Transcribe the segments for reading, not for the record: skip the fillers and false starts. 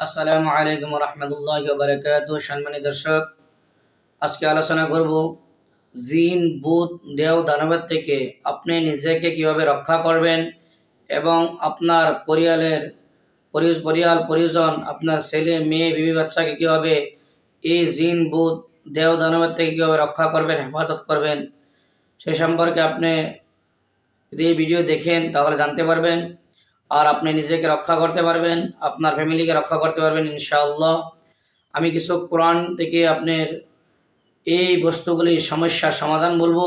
আসসালামু আলাইকুম রহমতুল্লাহি ওয়া বারাকাতুহু। সম্মানিত দর্শক, আজকে আলোচনা করব জিন, ভূত, দেহ দানবের থেকে আপনি নিজেকে কিভাবে রক্ষা করবেন এবং আপনার পরিজন, আপনার ছেলে মেয়ে, বিবি বাচ্চাকে কিভাবে এই জিন, ভূত, দেহ দানবের থেকে কিভাবে রক্ষা করবেন, হেফাজত করবেন, সে সম্পর্কে আপনি যদি এই ভিডিও দেখেন তাহলে জানতে পারবেন। আর আপনি নিজেকে রক্ষা করতে পারবেন, আপনার ফ্যামিলিকে রক্ষা করতে পারবেন ইনশাআল্লাহ। আমি কিছু কোরআন থেকে আপনার এই বস্তুগুলি সমস্যার সমাধান বলবো,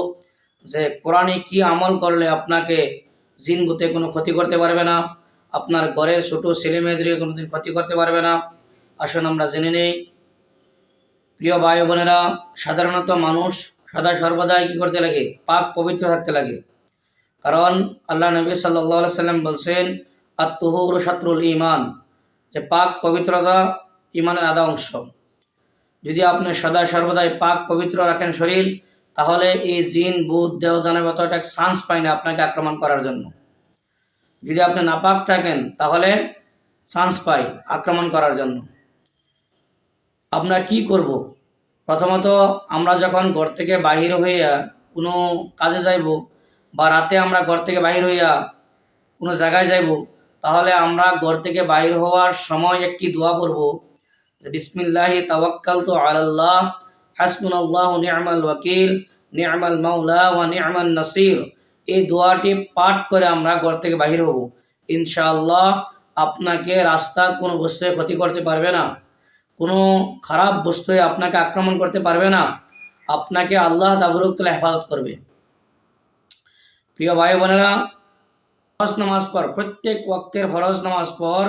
যে কোরআনে কি আমল করলে আপনাকে জিন ভূতে কোনো ক্ষতি করতে পারবে না, আপনার ঘরের ছোট ছেলে মেয়েদেরকে কোনোদিন ক্ষতি করতে পারবে না। আসুন আমরা জেনে নেই। প্রিয় ভাই বোনেরা, সাধারণত মানুষ সদা সর্বদাই কী করতে লাগে? পাক পবিত্র থাকতে লাগে। কারণ আল্লাহ নবী সাল্লাল্লাহু আলাইহি সাল্লাম বলছেন, আত-তুহুরু শাতরুল ঈমান, যে পাক পবিত্রতা ঈমানের আধা অংশ। যদি আপনি সদা সর্বদাই পাক পবিত্র রাখেন শরীর, তাহলে এই জিন, ভূত, দেহ দানব একটা চান্স পায় না আপনাকে আক্রমণ করার জন্য। যদি আপনি নাপাক থাকেন তাহলে চান্স পায় আক্রমণ করার জন্য। আমরা কি করব? প্রথমত, আমরা যখন ঘর থেকে বাহির হইয়া কোনো কাজে যাইব, বা রাতে আমরা ঘর থেকে বাহির হইয়া কোনো জায়গায় যাইব, তাহলে আমরা ঘর থেকে বাহির হওয়ার সময় একটি দোয়া পড়ব, যে বিসমিল্লাহি তাওয়াক্কালতু আলাল্লাহ হাসবুনাল্লাহু নি'মাল ওয়াকিল নি'মাল মাওলা ওয়া নি'মান নাসির। এই দোয়াটি পাঠ করে আমরা ঘর থেকে বাহির হব। ইনশাআল্লাহ আপনাকে রাস্তার কোনো বস্তুয় ক্ষতি করতে পারবে না, কোনো খারাপ বস্তুয় আপনাকে আক্রমণ করতে পারবে না। আপনাকে আল্লাহ তাবারক তাআলা হেফাজত করবে। প্রিয় ভাই বোনেরা, ফরজ নামাজ পর, প্রত্যেক ওয়াক্তের ফরজ নামাজ পর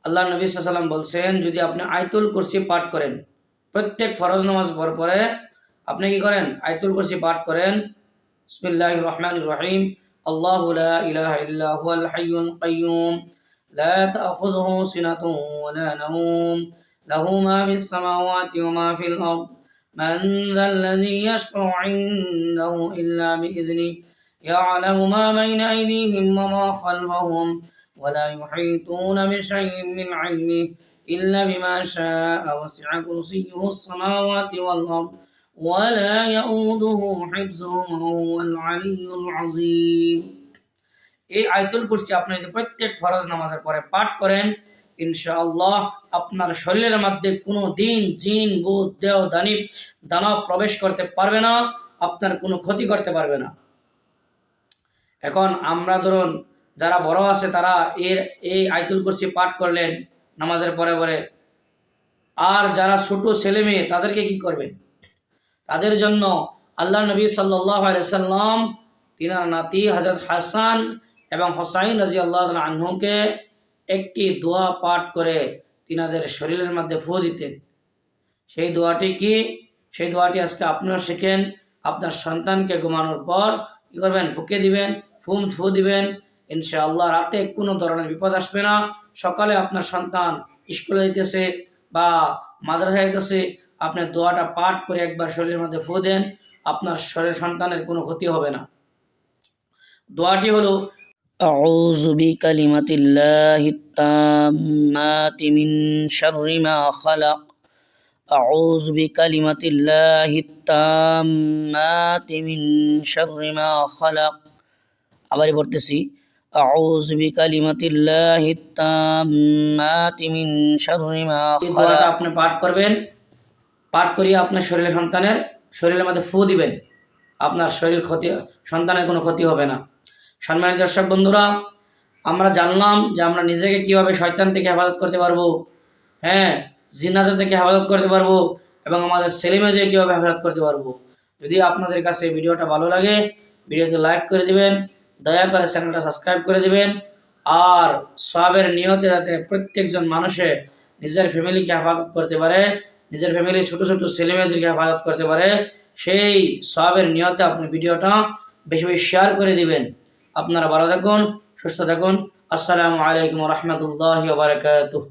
আল্লাহ নবী সাল্লাল্লাহু আলাইহি ওয়াসাল্লাম বলছেন, যদি আপনি আয়াতুল কুরসি পাঠ করেন, প্রত্যেক ফরজ নামাজ পরে আপনি কি করেন? আয়াতুল কুরসি পাঠ করেন। বিসমিল্লাহির রহমানির রহিম। আল্লাহু লা ইলাহা ইল্লা হুয়াল হাইয়ুল কাইয়্যুম লা তাখুযুহু সিনাতুন ওয়া লা নাওম লাহু মা ফিস সামাওয়াতি ওয়া মা ফিল আরদ মান যাল্লাযী ইয়াশফা'ু 'ইনদাহু ইল্লা বিইذনিহি يعلم ما بين أيديهم وما خلفهم ولا يحيطون بشيء من علمه إلا بما شاء وسع كرسيه السماوات والأرض ولا يؤوده حفظهما وهو العلي العظيم। এই আয়াতুল কুরসি আপনি যদি প্রত্যেক ফরজ নামাজের পরে পাঠ করেন, ইনশাআল্লাহ আপনার শরীরের মধ্যে কোনো দিন জিন, ভূত, দেহ দানব প্রবেশ করতে পারবে না, আপনার কোনো ক্ষতি করতে পারবে না। এখন আমরা ধরুন যারা বড় আছে তারা এই আয়াতুল কুরসি পাঠ করলেন নামাজের পরে, আর যারা ছোট ছেলে মেয়ে তাদেরকে কি করবেন? তাদের জন্য আল্লাহ নবী সাল্লাল্লাহু আলাইহি সাল্লাম তিনার নাতি হযরত হাসান এবং হুসাইন রাদিয়াল্লাহু তাআলা আনহুকে একটি দোয়া পাঠ করে তিনাদের শরীরের মধ্যে ফু দিতেন। সেই দোয়াটি কি? সেই দোয়াটি আজকে আপনিও শিখেন। আপনার সন্তানকে ঘুমানোর পর কি করবেন? ফুঁকে দিবেন, ফু দিবেন। ইনশাআল্লাহ রাতে কোনো ধরনের বিপদ আসবে না। সকালে আপনার সন্তান স্কুলে যেতেছে বা মাদ্রাসায় যেতেছে, আপনি দোয়াটা পাঠ করে একবার শরীরের মধ্যে ফু দেন, আপনার সন্তানের কোনো ক্ষতি হবে না। দোয়াটি হলো, আউযু বিকালিমাতিল্লাহিত তাম্মাতি মিন শাররি মা খালাক أعوذ بكلمة الله التامات من شر ما خلق। আবার বলতেছি, أعوذ بكلمة الله التامات من شر ما خلق। এই দোয়াটা আপনি পাঠ করবেন। পাঠ করিয়ে আপনার শরীরের মধ্যে ফু দিবেন। আপনার সন্তানের কোনো ক্ষতি হবে না। সম্মানিত দর্শক বন্ধুরা, আমরা জানলাম যে আমরা নিজেকে কিভাবে শয়তান থেকে হেফাজত করতে পারবো, জিন্নাতের থেকে হেফাজত করতে পারবো, এবং আমাদের ছেলেমেয়েদের কীভাবে হেফাজত করতে পারবো। যদি আপনাদের কাছে ভিডিওটা ভালো লাগে, ভিডিওতে লাইক করে দিবেন, দয়া করে চ্যানেলটা সাবস্ক্রাইব করে দিবেন। আর সওয়াবের নিয়তে যাতে প্রত্যেকজন মানুষে নিজের ফ্যামিলিকে হেফাজত করতে পারে, নিজের ফ্যামিলির ছোটো ছোটো ছেলেমেয়েদেরকে হেফাজত করতে পারে, সেই সওয়াবের নিয়তে আপনি ভিডিওটা বেশি বেশি শেয়ার করে দিবেন। আপনারা ভালো থাকুন, সুস্থ থাকুন। আসসালামু আলাইকুম ওয়া রাহমাতুল্লাহি ওয়া বারাকাতুহু।